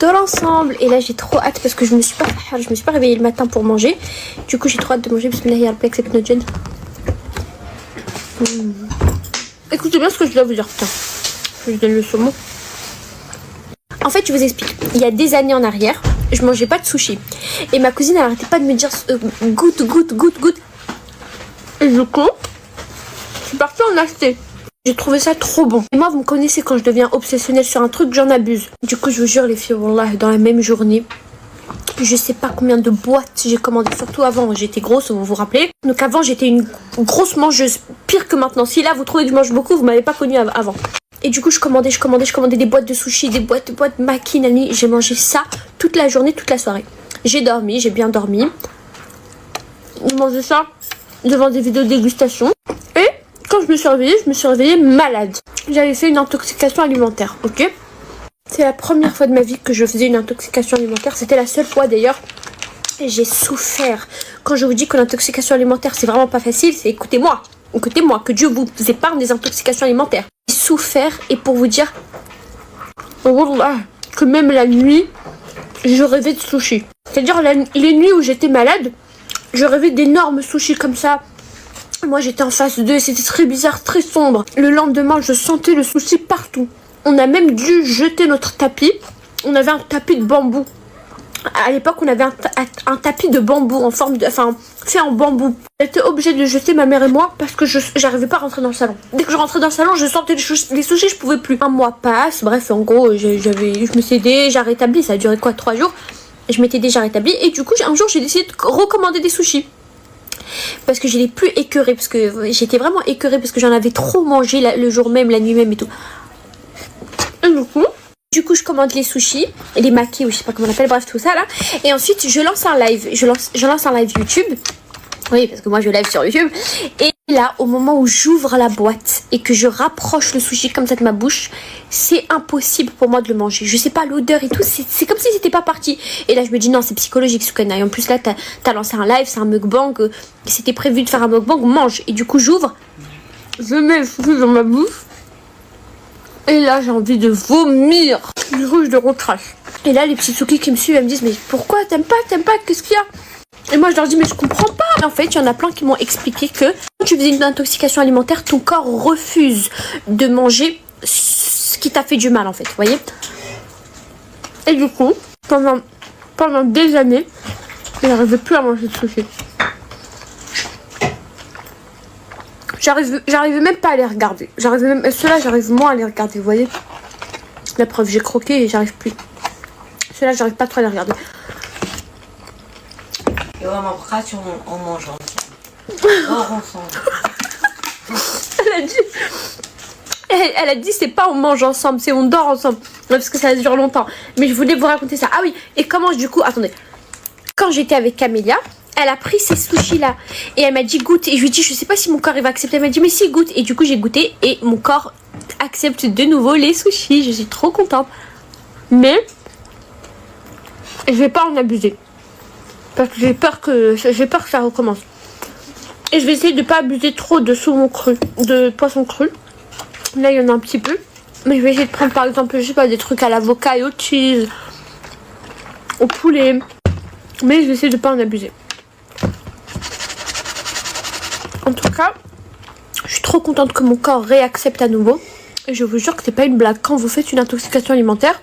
iftar ensemble. Et là j'ai trop hâte parce que je me suis pas réveillée le matin pour manger. Du coup j'ai trop hâte de manger. Bismillah ya Rabbi, accepte notre jeûne. Écoutez bien ce que je dois vous dire. Putain, je donne le saumon. En fait je vous explique. Il y a des années en arrière, je mangeais pas de sushi. Et ma cousine elle arrêtait pas de me dire goûte. Et du coup, je suis partie en acheter. J'ai trouvé ça trop bon. Et moi, vous me connaissez, quand je deviens obsessionnelle sur un truc, j'en abuse. Du coup, je vous jure, les filles, wallah, dans la même journée, je sais pas combien de boîtes j'ai commandé. Surtout avant, j'étais grosse, vous vous rappelez. Donc avant, j'étais une grosse mangeuse, pire que maintenant. Si là, vous trouvez que je mange beaucoup, vous m'avez pas connue avant. Et du coup, je commandais des boîtes de sushi, des boîtes maki, nani. J'ai mangé ça toute la journée, toute la soirée. J'ai dormi, j'ai bien dormi. J'ai mangé ça devant des vidéos de dégustation. Et quand je me suis réveillée malade. J'avais fait une intoxication alimentaire, ok? C'est la première fois de ma vie que je faisais une intoxication alimentaire. C'était la seule fois d'ailleurs. Et j'ai souffert. Quand je vous dis que l'intoxication alimentaire, c'est vraiment pas facile, c'est écoutez-moi, que Dieu vous épargne des intoxications alimentaires. J'ai souffert et pour vous dire, wallah, que même la nuit, je rêvais de sushi. C'est-à-dire les nuits où j'étais malade, je rêvais d'énormes sushis comme ça. Moi j'étais en phase 2 et c'était très bizarre, très sombre. Le lendemain je sentais le sushi partout. On a même dû jeter notre tapis. On avait un tapis de bambou. À l'époque on avait un tapis de bambou en forme de... Enfin fait en bambou. J'étais obligée de le jeter, ma mère et moi, parce que j'arrivais pas à rentrer dans le salon. Dès que je rentrais dans le salon je sentais les sushis, je pouvais plus. Un mois passe, bref en gros je me suis déjà rétablie. Ça a duré quoi, 3 jours. Je m'étais déjà rétablie et du coup un jour j'ai décidé de recommander des sushis. Parce que je l'ai plus écœuré, parce que j'étais vraiment écœurée parce que j'en avais trop mangé le jour même, la nuit même et tout. Et du coup je commande les sushis, les makis ou je sais pas comment on appelle, bref tout ça là. Et ensuite je lance un live, je lance un live YouTube. Oui, parce que moi je live sur YouTube. Et là, au moment où j'ouvre la boîte et que je rapproche le sushi comme ça de ma bouche, c'est impossible pour moi de le manger. Je sais pas, l'odeur et tout, c'est comme si c'était pas parti. Et là, je me dis non, c'est psychologique, Soukana. Et en plus, là, t'as lancé un live, c'est un mukbang. C'était prévu de faire un mukbang, mange. Et du coup, j'ouvre, je mets le sushi dans ma bouche. Et là, j'ai envie de vomir. Du coup, je le retrace. Et là, les petits Souki qui me suivent, elles me disent mais pourquoi t'aimes pas, qu'est-ce qu'il y a? Et moi je leur dis mais je comprends pas. En fait il y en a plein qui m'ont expliqué que quand tu faisais une intoxication alimentaire, ton corps refuse de manger ce qui t'a fait du mal en fait, vous voyez. Et du coup pendant des années je n'arrivais plus à manger de sushi. J'arrivais même pas à les regarder. Ceux-là j'arrive moins à les regarder, vous voyez. La preuve, j'ai croqué et j'arrive plus. Ceux-là j'arrive pas trop à les regarder. Et vraiment, pourquoi on mange ensemble? Elle a dit c'est pas on mange ensemble, c'est on dort ensemble. Parce que ça dure longtemps. Mais je voulais vous raconter ça. Ah oui, et comment du coup, attendez. Quand j'étais avec Camélia, elle a pris ces sushis là. Et elle m'a dit goûte. Et je lui ai dit je sais pas si mon corps il va accepter. Elle m'a dit mais si goûte. Et du coup j'ai goûté et mon corps accepte de nouveau les sushis. Je suis trop contente. Mais je vais pas en abuser. Parce que j'ai peur que ça recommence. Et je vais essayer de pas abuser trop de saumon cru, de poisson cru. Là il y en a un petit peu. Mais je vais essayer de prendre par exemple, je sais pas, des trucs à l'avocat et au cheese, au poulet. Mais je vais essayer de pas en abuser. En tout cas, je suis trop contente que mon corps réaccepte à nouveau. Et je vous jure que c'est pas une blague. Quand vous faites une intoxication alimentaire,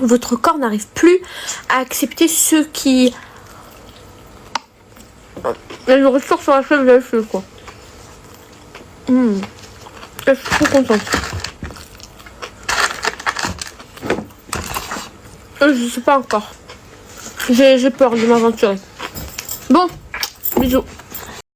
votre corps n'arrive plus à accepter ceux qui... La nourriture sur laquelle vous avez fait quoi. Je suis trop contente. Je sais pas encore. J'ai peur de m'aventurer. Bon, bisous.